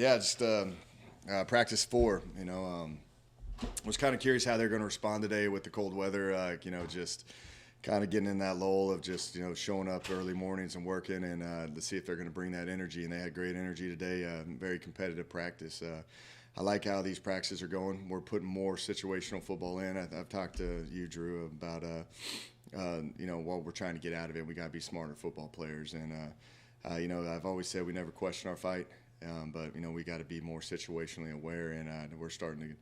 Yeah, just practice 4. Was kind of curious how they're going to respond today with the cold weather. Just kind of getting in that lull of just showing up early mornings and working, and to see if they're going to bring that energy. And they had great energy today. Very competitive practice. I like how these practices are going. We're putting more situational football in. I've talked to you, Drew, about what we're trying to get out of it. We got to be smarter football players, and I've always said we never question our fight. But we got to be more situationally aware, and we're starting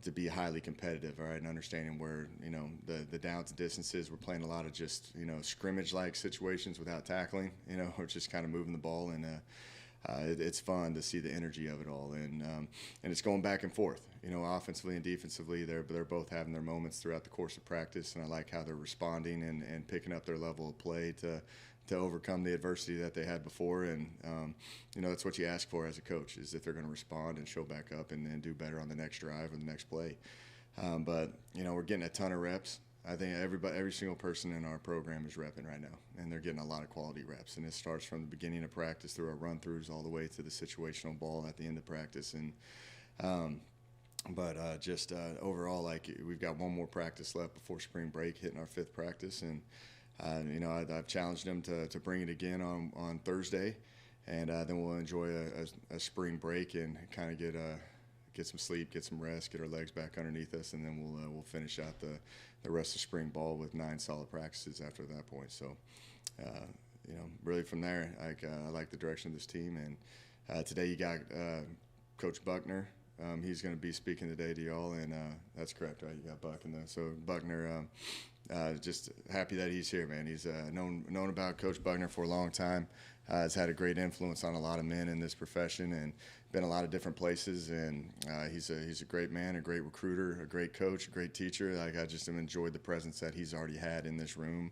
to be highly competitive, all right, and understanding where the downs and distances. We're playing a lot of just scrimmage-like situations without tackling, or just kind of moving the ball, and it's fun to see the energy of it all, and it's going back and forth. Offensively and defensively, they're both having their moments throughout the course of practice, and I like how they're responding and picking up their level of play to overcome the adversity that they had before. And that's what you ask for as a coach, is if they're going to respond and show back up and do better on the next drive or the next play. But we're getting a ton of reps. I think every single person in our program is repping right now, and they're getting a lot of quality reps. And it starts from the beginning of practice through our run-throughs all the way to the situational ball at the end of practice. And overall, like, we've got one more practice left before spring break, hitting our 5th practice, and I've challenged them to bring it again on Thursday, and then we'll enjoy a spring break and kind of get some sleep, get some rest, get our legs back underneath us, and then we'll finish out the rest of spring ball with 9 solid practices after that point. So, really from there, I like the direction of this team. And today you got Coach Buckner. He's going to be speaking today to y'all, and that's correct, right? You got Buck in there. So Buckner. Just happy that he's here, man. He's known about Coach Buckner for a long time. Has had a great influence on a lot of men in this profession, and been a lot of different places. And he's a great man, a great recruiter, a great coach, a great teacher. I just have enjoyed the presence that he's already had in this room,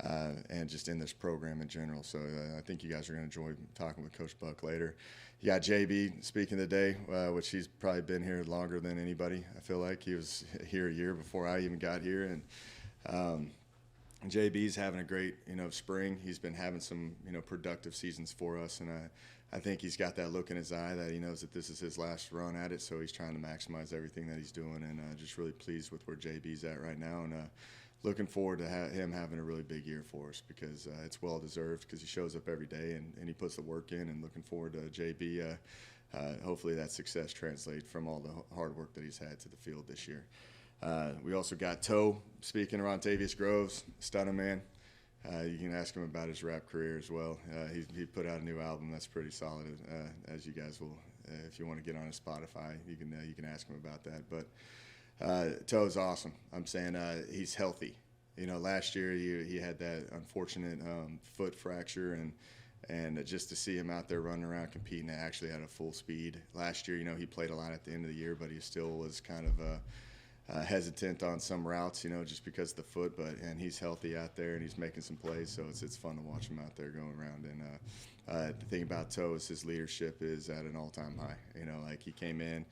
and just in this program in general. So I think you guys are going to enjoy talking with Coach Buck later. You got JB speaking today, which he's probably been here longer than anybody. I feel like he was here a year before I even got here, and JB's having a great, spring. He's been having some, productive seasons for us, and I think he's got that look in his eye that he knows that this is his last run at it, so he's trying to maximize everything that he's doing, and just really pleased with where JB's at right now, and looking forward to him having a really big year for us, because it's well-deserved, because he shows up every day and he puts the work in, and looking forward to JB. Hopefully that success translates from all the hard work that he's had to the field this year. We also got Toe speaking around Tavius Groves, stunning man. You can ask him about his rap career as well. He put out a new album that's pretty solid, as you guys will, if you want to get on his Spotify, you can ask him about that. But Toe's awesome. I'm saying he's healthy. Last year he had that unfortunate foot fracture, and just to see him out there running around competing actually at a full speed. Last year, he played a lot at the end of the year, but he still was kind of hesitant on some routes, just because of the foot. And he's healthy out there, and he's making some plays, so it's fun to watch him out there going around. And the thing about Toe is his leadership is at an all-time high. He came in,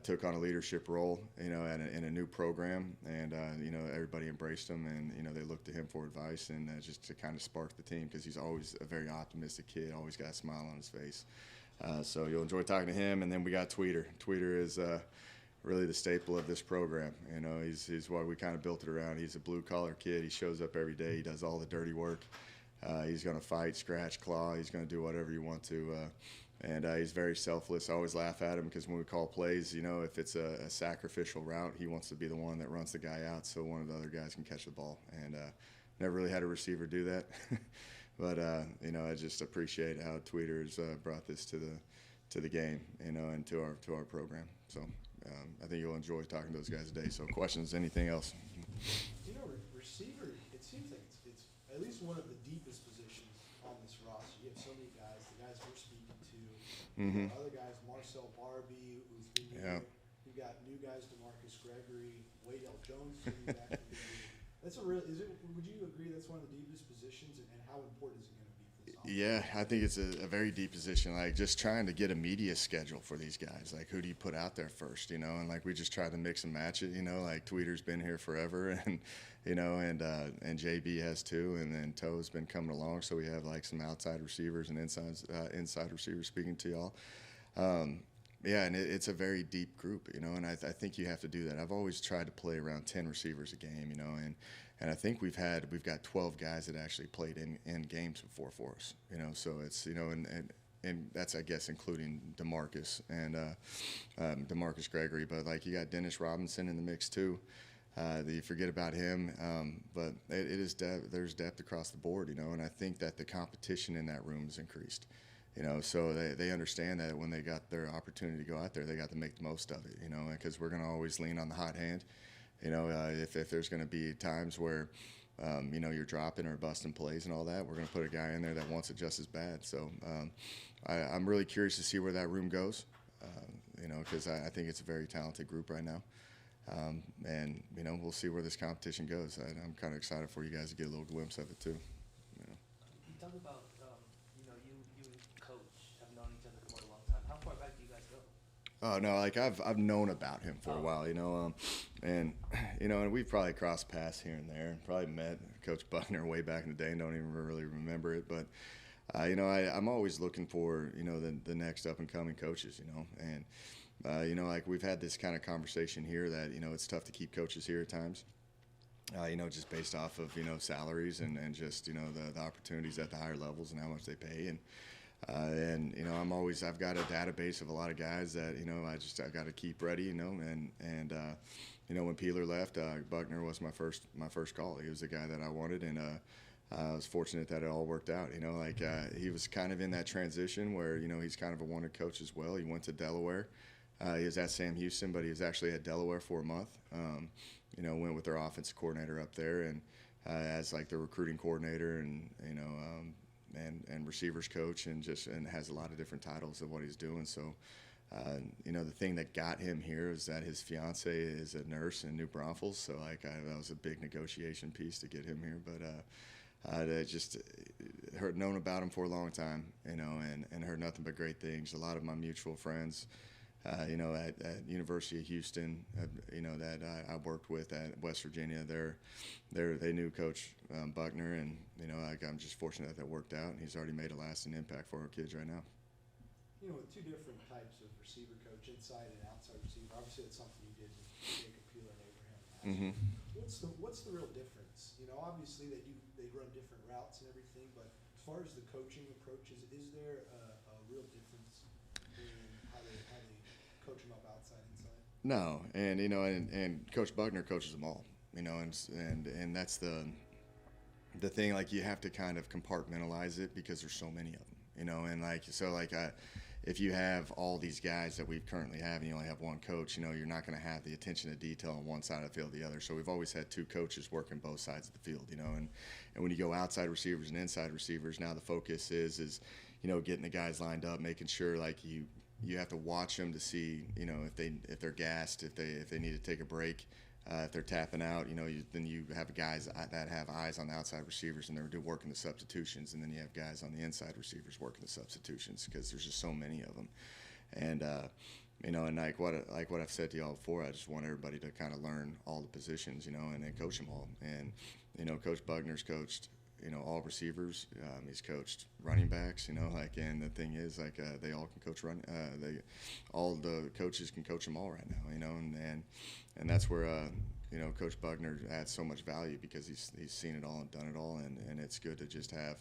took on a leadership role, in a new program, and everybody embraced him, and they looked to him for advice, and just to kind of spark the team, because he's always a very optimistic kid, always got a smile on his face. So you'll enjoy talking to him. And then we got Tweeter. Tweeter is really the staple of this program. He's why we kind of built it around. He's a blue-collar kid. He shows up every day. He does all the dirty work. He's going to fight, scratch, claw. He's going to do whatever you want to. And he's very selfless. I always laugh at him, because when we call plays, if it's a sacrificial route, he wants to be the one that runs the guy out so one of the other guys can catch the ball. And never really had a receiver do that. But, I just appreciate how Tweeter's brought this to the game, and to our program. So I think you'll enjoy talking to those guys today. So questions, anything else? Receiver, it seems like it's at least one of the deepest positions on this roster. You have so many guys, the guys we're speaking to, other guys, Marcel Barbie, who's been here. You've got new guys, DeMarcus Gregory, Wade L. Jones coming back from the year. Would you agree that's one of the deepest positions, and how important is it going to be for this offense? Yeah, I think it's a very deep position. Just trying to get a media schedule for these guys. Who do you put out there first, And we just try to mix and match it, Tweeter's been here forever, and and JB has too, and then Toe's been coming along, so we have some outside receivers and inside receivers speaking to y'all. Yeah, and it's a very deep group, and I think you have to do that. I've always tried to play around 10 receivers a game, and I think we've got 12 guys that actually played in games before for us, so it's, and that's, I guess, including DeMarcus Gregory, but like you got Dennis Robinson in the mix too. You forget about him, but it is there's depth across the board, and I think that the competition in that room has increased. So they understand that when they got their opportunity to go out there, they got to make the most of it, because we're going to always lean on the hot hand. If there's going to be times where, you're dropping or busting plays and all that, we're going to put a guy in there that wants it just as bad. So I'm really curious to see where that room goes, because I think it's a very talented group right now. And, we'll see where this competition goes. I'm kind of excited for you guys to get a little glimpse of it, too. You talk about, you and Coach have known each other for a long time. How far back do you guys go? Oh no, like I've known about him for a while, and and we've probably crossed paths here and there, and probably met Coach Buckner way back in the day, and don't even really remember it. But I'm always looking for the next up and coming coaches, and like we've had this kind of conversation here that it's tough to keep coaches here at times. Just based off of salaries and just the opportunities at the higher levels and how much they pay, and I've got a database of a lot of guys that I got to keep ready, and when Peeler left, Buckner was my first call. He was the guy that I wanted, and I was fortunate that it all worked out. He was kind of in that transition where he's kind of a wanted coach as well. He went to Delaware. He was at Sam Houston, but he was actually at Delaware for a month. Went with their offensive coordinator up there, and as like the recruiting coordinator, and and receivers coach, and has a lot of different titles of what he's doing. So, the thing that got him here is that his fiance is a nurse in New Braunfels. So that was a big negotiation piece to get him here. But I just known about him for a long time, and heard nothing but great things. A lot of my mutual friends, at University of Houston, that I worked with at West Virginia. They knew Coach Buckner, and I'm just fortunate that worked out, and he's already made a lasting impact for our kids right now. With two different types of receiver coach, inside and outside receiver. Obviously, that's something you did with Jacob Peeler and Abraham last year. What's the real difference? Obviously they run different routes and everything, but as far as the coaching approaches, is there a real difference in how they coach them up outside, inside? No, and and Coach Buckner coaches them all, and that's the thing. Like you have to kind of compartmentalize it because there's so many of them, and if you have all these guys that we currently have and you only have one coach, you're not going to have the attention to detail on one side of the field or the other. So we've always had two coaches working both sides of the field, and when you go outside receivers and inside receivers, now the focus is getting the guys lined up, making sure you have to watch them to see, if they're gassed, if they need to take a break, if they're tapping out, then you have guys that have eyes on the outside receivers and they're working the substitutions, and then you have guys on the inside receivers working the substitutions because there's just so many of them. And and like what I've said to y'all before, I just want everybody to kind of learn all the positions, and then coach them all. And Coach Buckner's coached all receivers. He's coached running backs, and the thing is, they all can coach all the coaches can coach them all right now, and that's where, Coach Buckner adds so much value because he's seen it all and done it all, and it's good to just have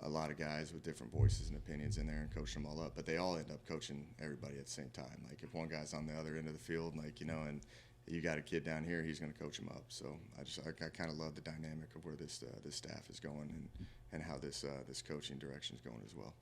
a lot of guys with different voices and opinions in there and coach them all up, but they all end up coaching everybody at the same time. Like if one guy's on the other end of the field, and you got a kid down here, he's going to coach him up. So I kind of love the dynamic of where this staff is going and how this coaching direction is going as well.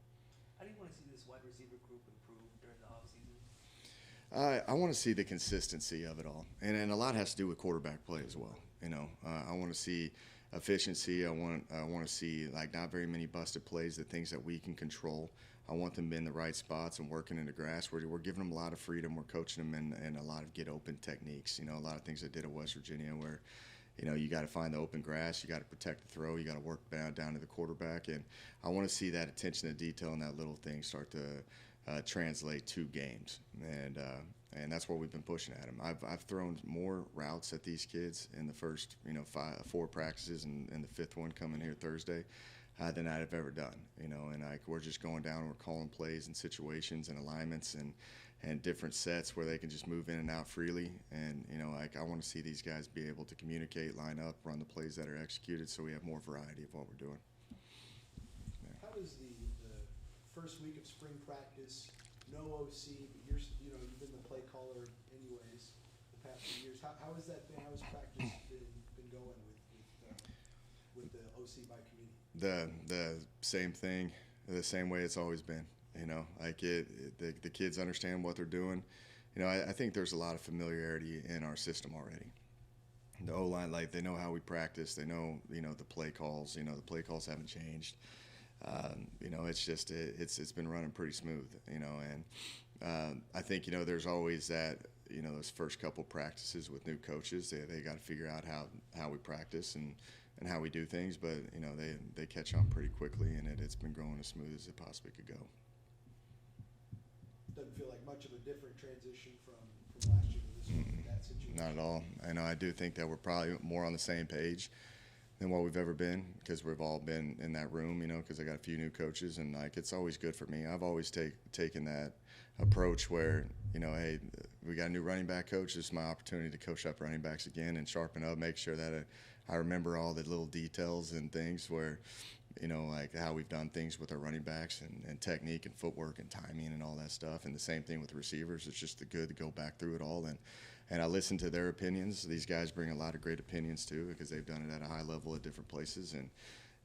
How do you want to see this wide receiver group improve during the offseason? I want to see the consistency of it all, and a lot has to do with quarterback play as well. I want to see efficiency. I want to see not very many busted plays, the things that we can control. I want them in the right spots and working in the grass. We're giving them a lot of freedom. We're coaching them in a lot of get open techniques. A lot of things I did at West Virginia where, you got to find the open grass. You got to protect the throw. You got to work down to the quarterback. And I want to see that attention to detail and that little thing start to translate to games. And that's what we've been pushing at them. I've thrown more routes at these kids in the first 4 practices and the 5th one coming here Thursday than I've ever done. And like we're just going down and we're calling plays and situations and alignments and different sets where they can just move in and out freely. And like I want to see these guys be able to communicate, line up, run the plays that are executed, so we have more variety of what we're doing. How does the first week of spring practice, no OC, but you've been the play caller anyways the past few years. How has that been? How has practice been going with the OC by committee? The same thing, the same way it's always been. Like the kids understand what they're doing. I think there's a lot of familiarity in our system already. The O-line, like they know how we practice. They know, the play calls. The play calls haven't changed. It's just it's been running pretty smooth. And I think there's always that those first couple practices with new coaches. They got to figure out how we practice and how we do things. But they catch on pretty quickly, and it's been going as smooth as it possibly could go. Doesn't feel like much of a different transition from last year to this one, that situation. Not at all. I do think that we're probably more on the same page than what we've ever been, because we've all been in that room, because I got a few new coaches, and like it's always good for me. I've always taken that approach where, hey, we got a new running back coach. This is my opportunity to coach up running backs again and sharpen up, make sure that I remember all the little details and things where, like how we've done things with our running backs and technique and footwork and timing and all that stuff. And the same thing with the receivers. It's just good to go back through it all. And I listen to their opinions. These guys bring a lot of great opinions too, because they've done it at a high level at different places. And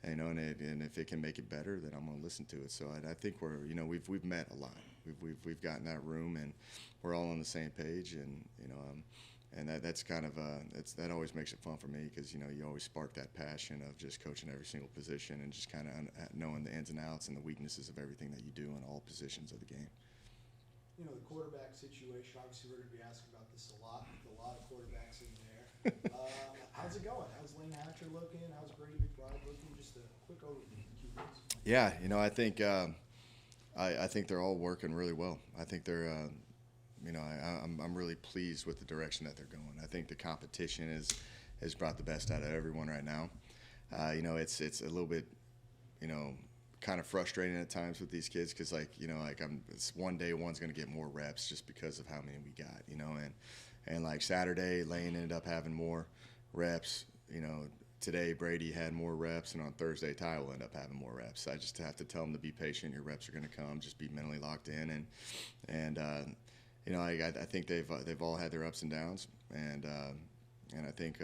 if it can make it better, then I'm going to listen to it. So I think we've met a lot. We've gotten that room, and we're all on the same page. And that's kind of that always makes it fun for me, because you always spark that passion of just coaching every single position and just kind of knowing the ins and outs and the weaknesses of everything that you do in all positions of the game. The quarterback situation, obviously we're going to be asking about this a lot, with a lot of quarterbacks in there. How's it going? How's Lane Hatcher looking? How's Brady McBride looking? Just a quick overview. Yeah, I think they're all working really well. I think they're, I'm really pleased with the direction that they're going. I think the competition has brought the best out of everyone right now. It's a little bit, kind of frustrating at times with these kids, because it's one day one's going to get more reps just because of how many we got, and like Saturday Lane ended up having more reps. Today Brady had more reps, and on Thursday Ty will end up having more reps. I just have to tell them to be patient. Your reps are going to come. Just be mentally locked in, and I think they've all had their ups and downs, and I think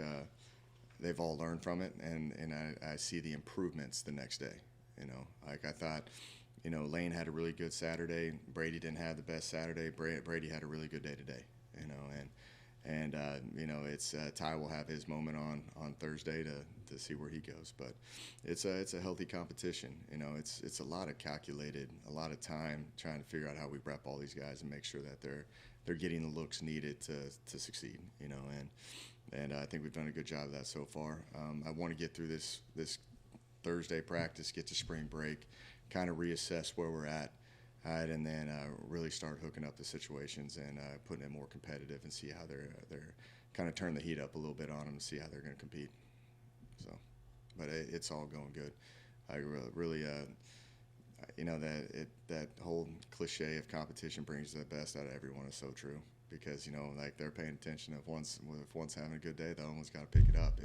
they've all learned from it, and I see the improvements the next day. I thought, Lane had a really good Saturday. Brady didn't have the best Saturday. Brady had a really good day today. It's Ty will have his moment on Thursday to see where he goes. But it's a healthy competition. It's a lot of calculated, a lot of time trying to figure out how we rep all these guys and make sure that they're getting the looks needed to succeed. And I think we've done a good job of that so far. I want to get through this Thursday practice, get to spring break, kind of reassess where we're at. And then really start hooking up the situations and putting it more competitive and see how they're kind of turn the heat up a little bit on them and see how they're going to compete. So, but it's all going good. I really that whole cliche of competition brings the best out of everyone is so true, because they're paying attention. If one's having a good day, the other one's got to pick it up.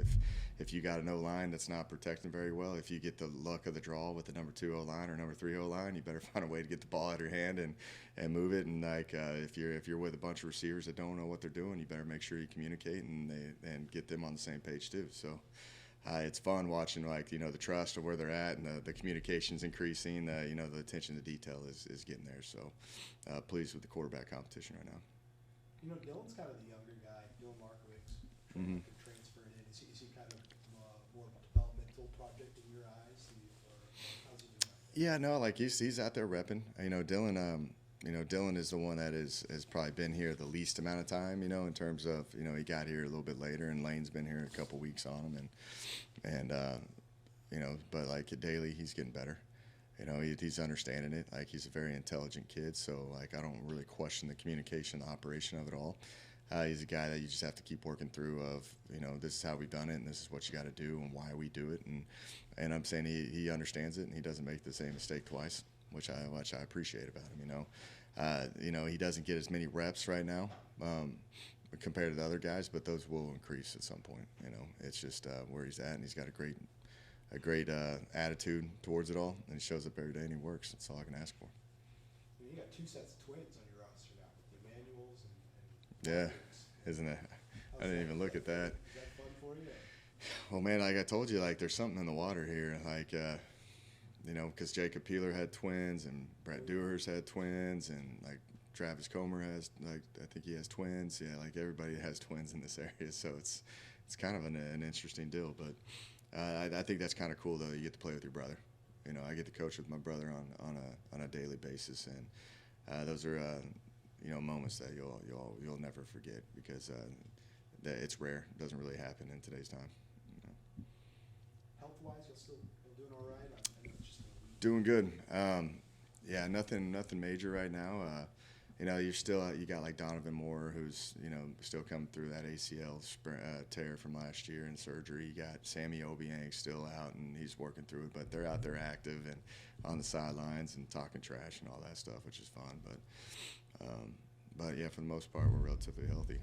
If you got an O-line that's not protecting very well, if you get the luck of the draw with the number 2 O-line or number 3 O-line, you better find a way to get the ball out of your hand and move it. And if you're with a bunch of receivers that don't know what they're doing, you better make sure you communicate and get them on the same page too. So it's fun watching the trust of where they're at, and the communication's increasing. The attention to detail is getting there. So pleased with the quarterback competition right now. Dylan's kind of the younger guy, Dylan Markowitz, transferring in. Is he kind of more developmental project in your eyes, or how's he doing? Yeah, no, he's out there repping. Dylan is the one that has probably been here the least amount of time. In terms of he got here a little bit later, and Lane's been here a couple weeks on him, but daily he's getting better. He's understanding it. He's a very intelligent kid, so I don't really question the communication, the operation of it all. He's a guy that you just have to keep working through. Of this is how we've done it, and this is what you got to do, and why we do it. And I'm saying he understands it, and he doesn't make the same mistake twice, which I appreciate about him. He doesn't get as many reps right now compared to the other guys, but those will increase at some point. It's just where he's at, and he's got a great attitude towards it all, and he shows up every day and he works. That's all I can ask for. You got 2 sets of twins on your roster now, with the Emmanuels and Yeah, Marcus. isn't it? How's I didn't that? even look at that. Is that fun for you? Well, man, like I told you, like there's something in the water here. Like, because Jacob Peeler had twins, and Brett Dewars had twins, and like Travis Comer has, like I think he has twins. Yeah, like everybody has twins in this area, so it's kind of an interesting deal. But I think that's kind of cool though. You get to play with your brother. I get to coach with my brother on a daily basis, and those are moments that you'll never forget, because that it's rare. It doesn't really happen in today's time. Health-wise, you're doing all right? I know it's just a week. Doing good. Yeah, nothing major right now. You got like Donovan Moore, who's still coming through that ACL tear from last year in surgery. You got Sammy Obiang still out, and he's working through it. But they're out there active and on the sidelines and talking trash and all that stuff, which is fun. But yeah, for the most part, we're relatively healthy.